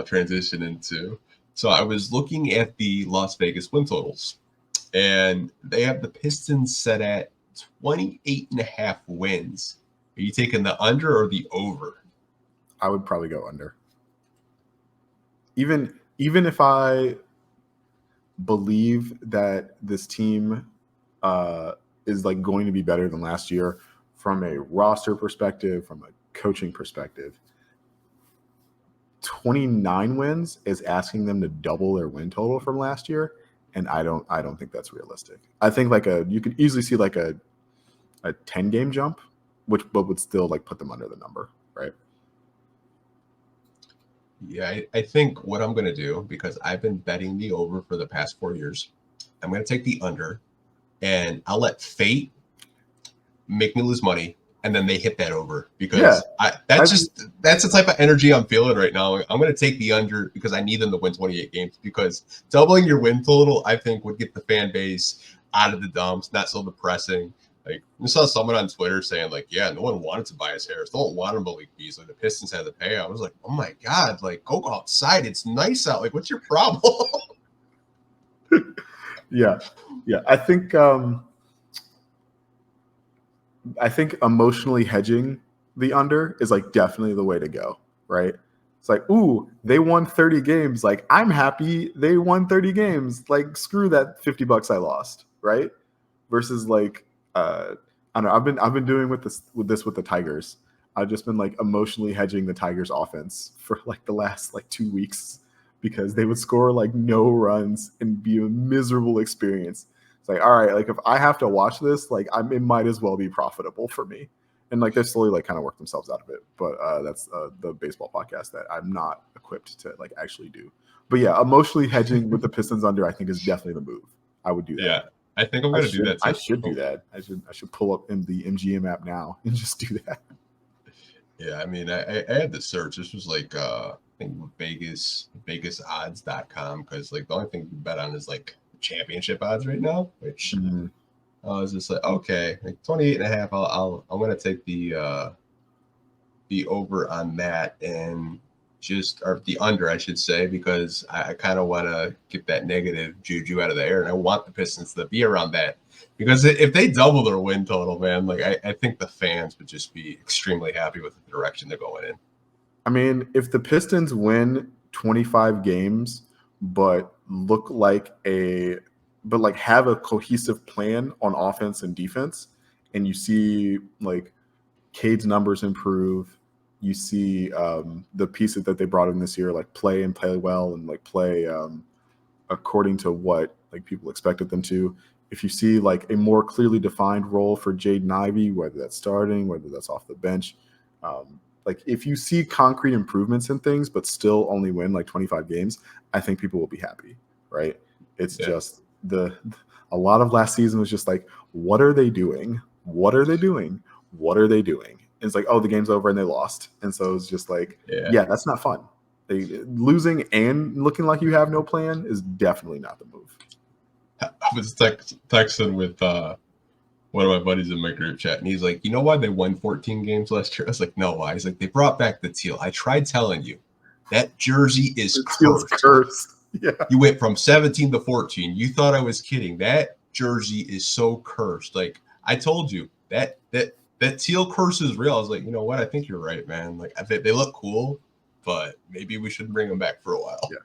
transition into. So I was looking at the Las Vegas win totals, and they have the Pistons set at 28.5 wins. Are you taking the under or the over? I would probably go under. Even if I believe that this team is like going to be better than last year from a roster perspective, from a coaching perspective, 29 wins is asking them to double their win total from last year, and I don't think that's realistic. I think you could easily see like a 10-game jump, but would still like put them under the number, right? Yeah, I think what I'm going to do, because I've been betting the over for the past 4 years, I'm going to take the under, and I'll let fate make me lose money, and then they hit that over, because that's the type of energy I'm feeling right now. I'm going to take the under because I need them to win 28 games, because doubling your win total, I think, would get the fan base out of the dumps, not so depressing. Like, I saw someone on Twitter saying, like, yeah, no one wanted Tobias Harris. No one wanted Malik Beasley. The Pistons had to pay. I was like, oh, my God. Like, go outside. It's nice out. Like, what's your problem? Yeah. I think emotionally hedging the under is, like, definitely the way to go, right? It's like, ooh, they won 30 games. Like, I'm happy they won 30 games. Like, screw that $50 I lost, right? Versus, like, I don't know. I've been doing with the Tigers. I've just been like emotionally hedging the Tigers offense for like the last like 2 weeks, because they would score like no runs and be a miserable experience. It's like, all right, like if I have to watch this, like it might as well be profitable for me. And like they're slowly like kind of work themselves out of it. But that's the baseball podcast that I'm not equipped to like actually do. But yeah, emotionally hedging with the Pistons under, I think, is definitely the move. I would do that. Yeah. I think I'm going to do that too. I should do that. I should pull up in the MGM app now and just do that. Yeah, I mean, I had to search. This was like I think vegasodds.com, because like the only thing we bet on is like championship odds right now, which I was just like, okay, like 28.5. I'm going to take the over on that, and or the under, I should say, because I kind of want to get that negative juju out of the air, and I want the Pistons to be around that, because if they double their win total, man, like I think the fans would just be extremely happy with the direction they're going in. I mean, if the Pistons win 25 games, but have a cohesive plan on offense and defense, and you see like Cade's numbers improve, you see the pieces that they brought in this year like play well and like play according to what like people expected them to. If you see like a more clearly defined role for Jaden Ivey, whether that's starting, whether that's off the bench, like if you see concrete improvements in things but still only win like 25 games, I think people will be happy, right? It's just a lot of last season was just like, what are they doing? What are they doing? What are they doing? And it's like, oh, the game's over and they lost. And so it's just like, yeah, that's not fun. Losing and looking like you have no plan is definitely not the move. I was texting with one of my buddies in my group chat, and he's like, you know why they won 14 games last year? I was like, no, why? He's like, they brought back the teal. I tried telling you, that jersey is cursed. Yeah. You went from 17 to 14. You thought I was kidding. That jersey is so cursed. Like, I told you, that teal curse is real. I was like, you know what? I think you're right, man. Like, I think they look cool, but maybe we should bring them back for a while. Yeah.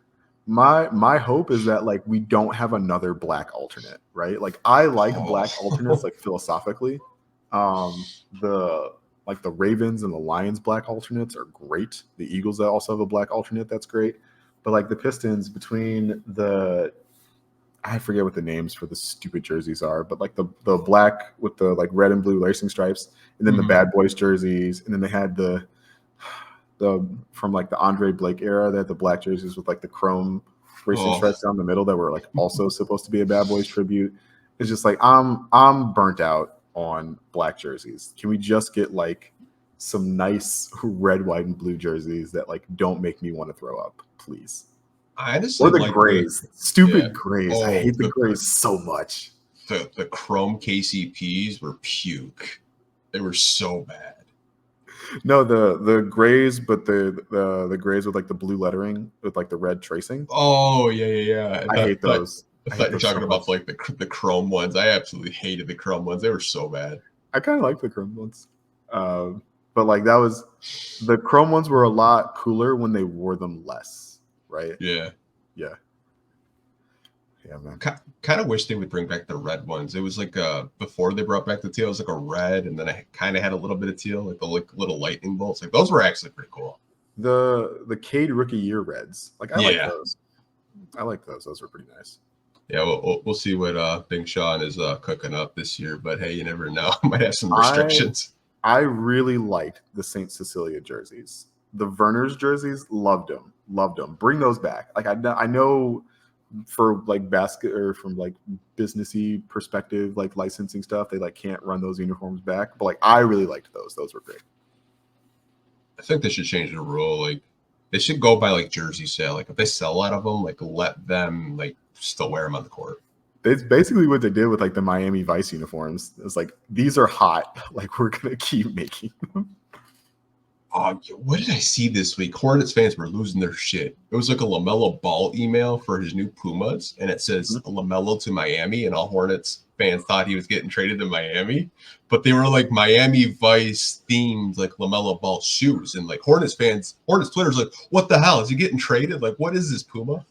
My hope is that like we don't have another black alternate, right? Like I like black alternates like philosophically. The Ravens and the Lions black alternates are great. The Eagles that also have a black alternate, that's great. But like the Pistons, between I forget what the names for the stupid jerseys are, but like the black with the like red and blue lacing stripes, and then the Bad Boys jerseys, and then they had the from like the Andre Blake era, they had the black jerseys with like the chrome racing stripes down the middle that were like also supposed to be a Bad Boys tribute. It's just like I'm burnt out on black jerseys. Can we just get like some nice red, white, and blue jerseys that like don't make me want to throw up, please? I honestly or the grays, stupid grays. I hate the grays so much. The chrome KCPs were puke. They were so bad. No, the grays, but the grays with like the blue lettering with like the red tracing. Oh yeah. I hate those. I I thought hate you were those so talking about much. like the chrome ones. I absolutely hated the chrome ones. They were so bad. I kind of like the chrome ones, but like that was the chrome ones were a lot cooler when they wore them less, right? Yeah. Yeah, man. Kind of wish they would bring back the red ones. It was like before they brought back the teal, it was like a red, and then I kind of had a little bit of teal, like the little lightning bolts. Like those were actually pretty cool. The Cade rookie year reds, like I like those. I like those. Those were pretty nice. Yeah, we'll see what Big Sean is cooking up this year. But hey, you never know. Might have some restrictions. I really liked the St. Cecilia jerseys. The Verner's jerseys, loved them. Bring those back. Like I know for like basket or from like businessy perspective, like licensing stuff, they like can't run those uniforms back. But like I really liked those. Those were great. I think they should change the rule. Like they should go by like jersey sale. Like if they sell a lot of them, like let them like still wear them on the court. It's basically what they did with like the Miami Vice uniforms. It's like these are hot. Like we're gonna keep making them. What did I see this week? Hornets fans were losing their shit. It was like a LaMelo Ball email for his new Pumas, and it says LaMelo to Miami, and all Hornets fans thought he was getting traded to Miami, but they were like Miami Vice themed, like LaMelo Ball shoes, and like Hornets Twitter's like, what the hell? Is he getting traded? Like, what is this Puma?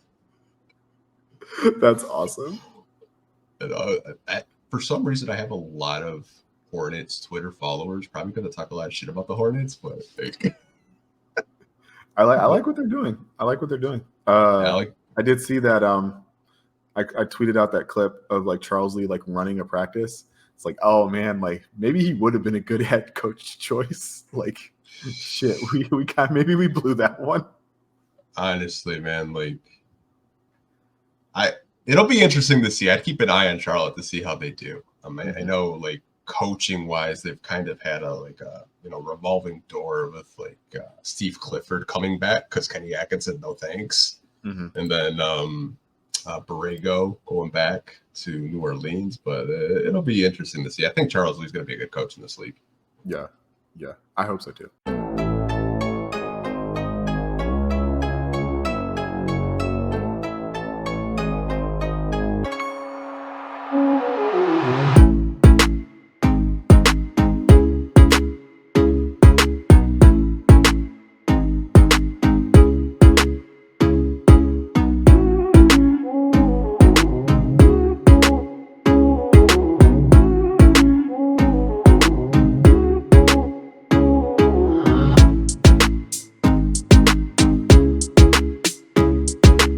That's awesome. And, for some reason, I have a lot of Hornets Twitter followers. Probably going to talk a lot of shit about the Hornets, but like, I like what they're doing. I did see that. I tweeted out that clip of like Charles Lee like running a practice. It's like, oh man, like maybe he would have been a good head coach choice. Like, shit, maybe we blew that one. Honestly, man, like it'll be interesting to see. I'd keep an eye on Charlotte to see how they do. I know like coaching wise, they've kind of had a revolving door with like Steve Clifford coming back because Kenny Atkinson, no thanks, and then Borrego going back to New Orleans. But it'll be interesting to see. I think Charles Lee's going to be a good coach in this league. Yeah, I hope so too.